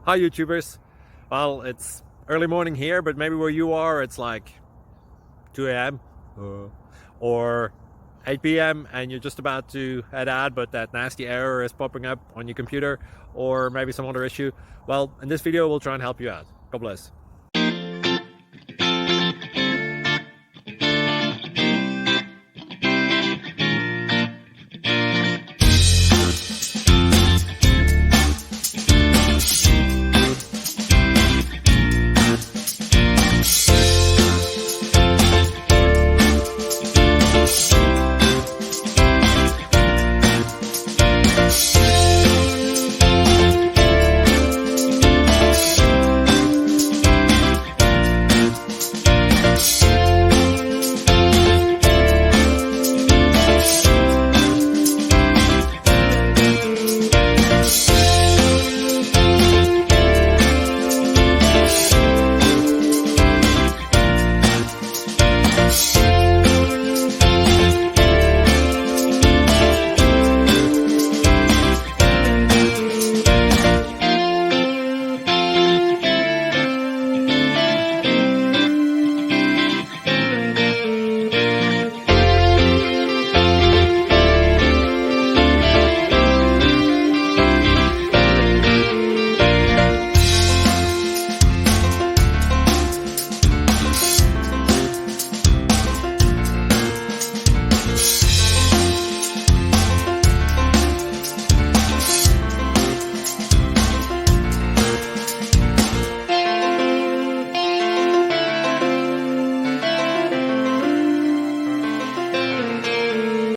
Hi YouTubers. Well, it's early morning here, but maybe where you are it's like 2 a.m. Or 8 p.m. and you're just about to head out, but that nasty error is popping up on your computer, or maybe some other issue. Well, in this video we'll try and help you out. God bless.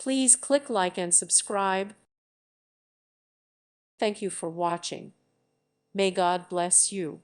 Please click like and subscribe. Thank you for watching. May God bless you.